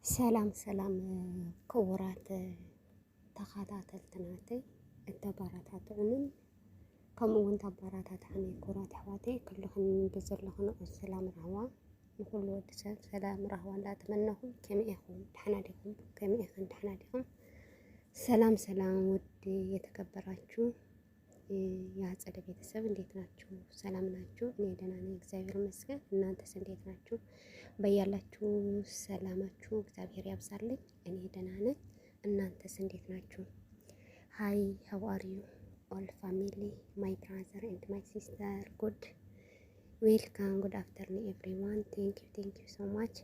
ሰላም ክቡራት ተኸታተልትናተይ እተባራታትዑንን ከምኡውን ተባራታትዓኒ ክቡራት ኣሕዋተይ ኩልክን ብዘለኹን ሰላም ረህዋ ንኩሉ ወዲ ሰብ ሰላም ረህዋ እንዳተመነኹም ከመይ ኢኹም ደህና ዲኹም? ከመይ ኢኹም ደህና ዲኹም? ሰላም ውድ የተከበራችሁ የአጸደ ቤተሰብ እንዴት ናችሁ? ሰላም ናችሁ? እኔ ደህና ነኝ እግዚአብሔር ይመስገን። እናንተስ እንዴት ናችሁ? በያላችሁ ሰላማችሁ እግዚአብሔር ያብዛልኝ። እኔ ደህና ነኝ። እናንተስ እንዴት ናችሁ? ሃይ ሃው አር ዩ ኦል ፋሚሊ ማይ ብራዘር ኤንድ ማይ ሲስተር ጉድ ዌልካም ጉድ አፍተርኑን ኤቭሪዋን ቴንክ ዩ ሶ ማች።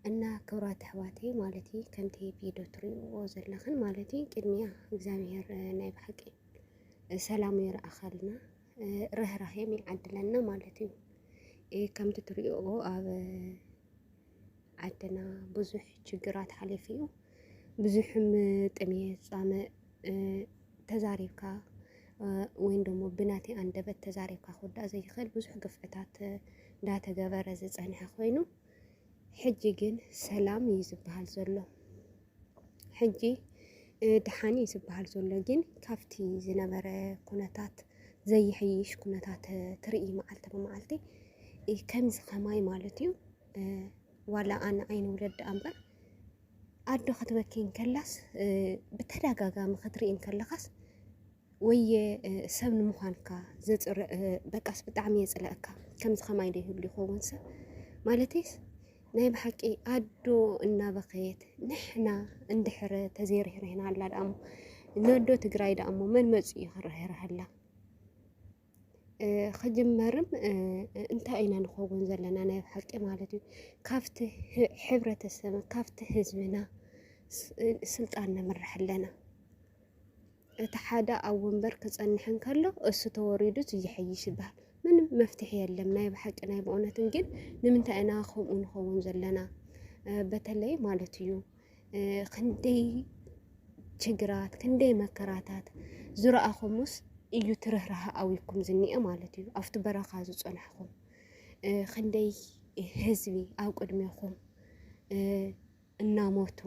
እና ክብራት ኣሕዋቴ ማለቲ ከምቲ ቪድዮ ትሪእዎ ዘለኽን ማለቲ ቅድሚያ እግዚአብሔር ናይ ብሓቂ ሰላም ይረኣኸልና ርህራሄም ይዓድለና ማለት እዩ። ከምቲ ትሪእዎ ኣብ ዓድና ብዙሕ ችግራት ሓሊፉ እዩ። ብዙሕም ጥምየት ፃምእ ተዛሪብካ ወይም ደሞ ብናቲ አንደበት ተዛሪብካ ክወዳእ ዘይኽእል ብዙሕ ግፍዕታት እንዳተገበረ ዝፀንሐ ኮይኑ ሕጂ ግን ሰላም እዩ ዝበሃል ዘሎ። ሕጂ ድሓኒ እዩ ዝበሃል ዘሎ። ግን ካብቲ ዝነበረ ኩነታት ዘይሕይሽ ኩነታት ትርኢ መዓልቲ ብመዓልቲ ከምዚ ከማይ ማለት እዩ። ዋላ ኣነ ኣይንውለድ እምበር ኣዶ ክትበኪን ከላስ ብተደጋጋሚ ክትሪኢን ከለኻስ ወየ ሰብ ንምዃንካ ዘፅርእ በቃስ ብጣዕሚ የፅለአካ። ከምዚ ከማይ ዶ ይህሉ ይኸውን ሰብ ማለትስ ናይ ብሓቂ ኣዶ እናበኸየት ንሕና እንድሕር ተዘይርህርህና ኣላ ዳእሞ ነዶ ትግራይ ዳእሞ መን መፅኡ ክርህርህላ? ክጅመርም እንታይ ኢና ንኸውን ዘለና ናይ ብሓቂ ማለት እዩ። ካብቲ ሕብረተሰብ ካብቲ ህዝብና ስልጣን ነምርሕ ኣለና። እቲ ሓደ ኣብ ወንበር ክፀንሕን ከሎ እሱ ተወሪዱ ዝይሕይሽ ይበሃል። ምንም መፍትሒ የለም ናይ ብሓቂ ናይ ብእውነትን። ግን ንምንታይ ኢና ከምኡ ንኸውን ዘለና? በተለይ ማለት እዩ ክንደይ ችግራት ክንደይ መከራታት ዝረኣኹሙስ እዩ ትርህራህ ኣዊኩም ዝኒአ ማለት እዩ። ኣብቲ በረኻ ዝፀንሕኩም ክንደይ ህዝቢ ኣብ ቅድሚኹም እናሞቱ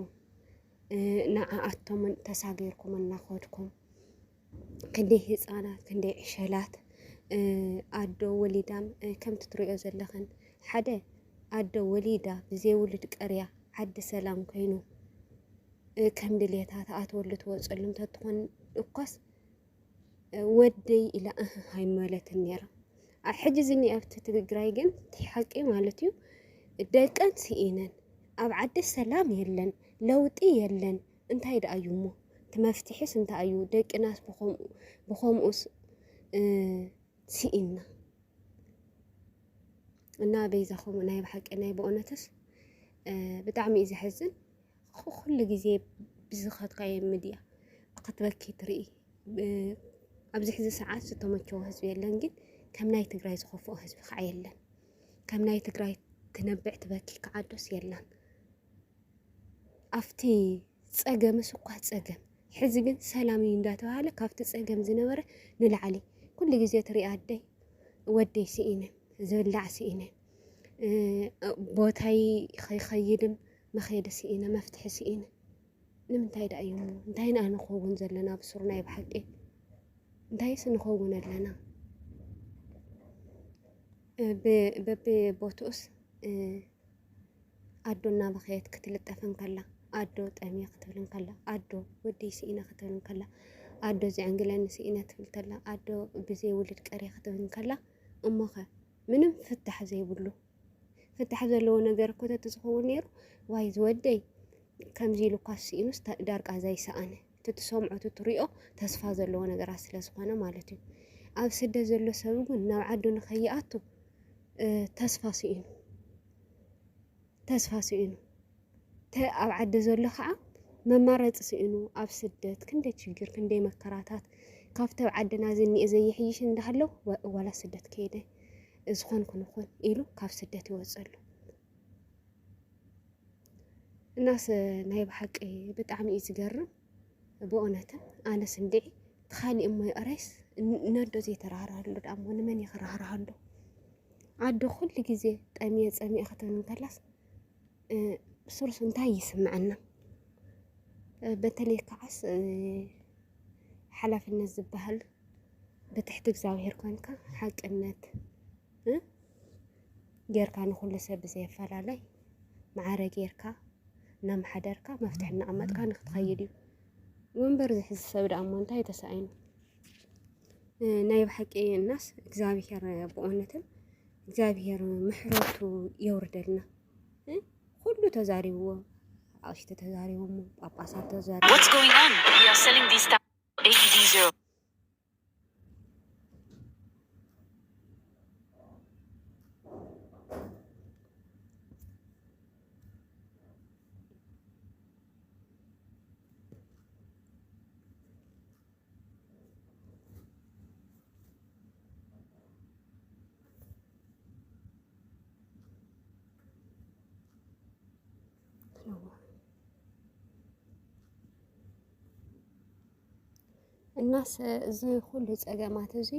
ንዓኣቶም ተሳጊርኩም እናኸድኩም ክንደይ ህፃናት ክንደይ ዕሸላት ኣዶ ወሊዳም ከምቲ ትሪኦ ዘለኽን ሓደ ኣዶ ወሊዳ ብዘይውልድ ቀርያ ዓዲ ሰላም ኮይኑ ከም ድሌታት ኣትወሉ ትወፀሉ እንተትኾን እኳስ ወደይ ኢላ ሃይመለትን ነይራ። ሕጂ ዝኒአብቲ ትግራይ ግን ሓቂ ማለት እዩ ደቀን ስኢነን ኣብ ዓዲ ሰላም የለን ለውጢ የለን። እንታይ ደኣ እዩ እሞ እቲ መፍትሒስ እንታይ እዩ? ደቅናስ ብኸምኡስ ስኢና እና በይዛኹም ናይ ብሓቂ ናይ ብእውነትስ ብጣዕሚ እዩ ዘሕዝን። ኩሉ ግዜ ብዝኸትካዮ ሚድያ ክትበኪ ትርኢ። ኣብዚ ሕዚ ሰዓት ዝተመቸዎ ህዝቢ የለን። ግን ከም ናይ ትግራይ ዝኸፍኦ ህዝቢ ከዓ የለን። ከም ናይ ትግራይ ትነብዕ ትበኪ ከዓዶስ የለን። ኣብቲ ፀገምስ እኳ ፀገም ሕዚ ግን ሰላም እዩ እንዳተባሃለ ካብቲ ፀገም ዝነበረ ንላዕሊ ኩሉ ግዜ ትርኢ። ኣደይ ወደይ ስኢነ ዝብላዕ ስኢነ ቦታይ ከይኸይድም መኸይደ ስኢነ መፍትሒ ስኢነ። ንምንታይ ዳ እዩ? እንታይ ና ንኸውን ዘለና ብሱር ናይ ብሓቂ እንታይስ ንኸውን ኣለና? በብቦትኡስ ኣዶ እናበኸየት ክትልጠፍን ከላ፣ ኣዶ ጠምየ ክትብልን ከላ፣ ኣዶ ወደይ ስኢነ ክትብልን ከላ፣ ኣዶ ዝዕንግለኒ ስኢነ ትብል ከላ፣ ኣዶ ብዘይ ውልድ ቀርያ ክትብልን ከላ እሞኸ ምንም ፍታሕ ዘይብሉ ፍታሕ ዘለዎ ነገር እኮ ተዝኸውን ነይሩ። ዋይ ዝወደይ ከምዚ ኢሉ እኳ ስኢኑስ ዳርቃ ዘይሰኣነ ትሰምዖ ትሪኦ ተስፋ ዘለዎ ነገራት ስለ ዝኾነ ማለት እዩ። ኣብ ስደት ዘሎ ሰብ እውን ናብ ዓዱ ንኸይኣቱ ተስፋ ስኢኑ ኣብ ዓዲ ዘሎ ከዓ መማረፂ ስኢኑ ኣብ ስደት ክንደይ ችግር ክንደይ መከራታት ካብቲ ኣብ ዓድና ዝኒአ ዘይሕይሽ እንዳሃለው ዋላ ስደት ከይደ ዝኾንኩን ይኹን ኢሉ ካብ ስደት ይወፀሉ። እናስ ናይ ብሓቂ ብጣዕሚ እዩ ዝገርም ብእውነትን። ኣነስ እንድዒ ተኻሊእ እሞ ይቕረይስ ነዶ ዘይተራህርሃሉ ዳእሞ ንመን ይኽራህርሃሉ? ኣዶ ኩሉ ግዜ ጠምየ ፀሚአ ክትብል ከላስ ስርሱ እንታይ ይስምዐና በተለይ ከዓስ ሓላፍነት ዝበሃል በትሕቲ እግዚአብሔር ኮንካ ሓቅነት ጌርካ ንኩሉ ሰብ ብዘይፈላለይ ማዕረ ጌርካ እናመሓደርካ መፍትሕ እናቐመጥካ ንክትኸይድ እዩ ወንበር ዝሕዝ ሰብ ደኣ እሞ እንታይ ተሰኣይኑ ናይ ብሓቂ እናስ እግዚአብሔር ብእውነትም እግዚአብሔር ምሕረቱ የውርደልና ኩሉ ተዛሪብዎ ኣቅሽቲ ተዛሪቦሞ ጳጳሳት ተዛሪቦሞ What's going on? We are selling these AED0. እናስ እዚ ኩሉ ፀገማት እዚ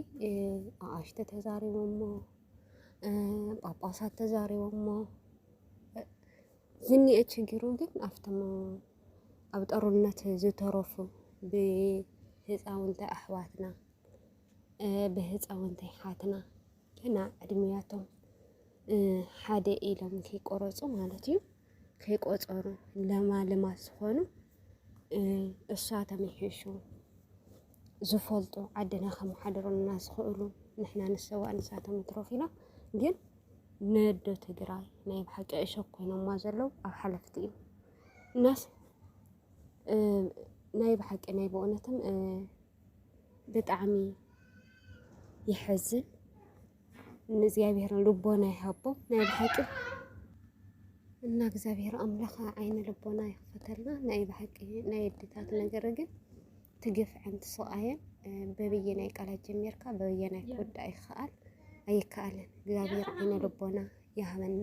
ኣቅሽቲ ተዛሪቦሞ ጳጳሳት ተዛሪቦሞ ዝኒአ ችግሩ ግን ኣብቶም ኣብ ጦርነት ዝተረፉ ብህፃውንቲ ኣሕዋትና ብህፃውንቲ ሓትና ገና ዕድሜያቶም ሓደ ኢሎም ከይቆረፁ ማለት እዩ ከይቆፀሩ ለማ ዝኾኑ እሳቶም ይሕሹ ዝፈልጡ ዓድና ከመሓደሩልና ዝኽእሉ ንሕና ንሰዋእ ንሳቶም ይትረፉ ኢና ግን ነዶ ትግራይ ናይ ብሓቂ እሾክ ኮይኖማ ዘለዉ ኣብ ሓለፍቲ እዩ እናስ ናይ ብሓቂ ናይ ብእውነትም ብጣዕሚ ይሕዝን ንእግዚአብሔር ልቦና ይሃቦም ናይ ብሓቂ እና እግዚአብሔር ኣምላኽ ዓይነ ልቦና ይክፈተልና ናይ ብሓቂ ናይ እድታት ነገር ግን ትግፍዕን ትስቃየን በብየናይ ቃላት ጀሚርካ በብየናይ ክወዳ ኣይከኣልን እግዚአብሔር ዓይነ ልቦና ይሃበና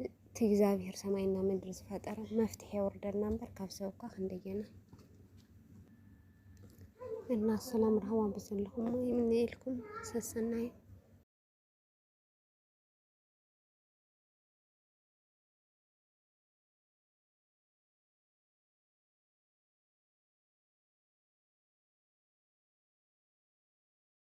እቲ እግዚአብሔር ሰማይና ምድሪ ዝፈጠረ መፍትሒ የወርደልና እምበር ካብ ሰብካ ክንደየና እና ሰላም ረህዋ ብዘለኹም ይምነ ኢልኩም ሰሰናይ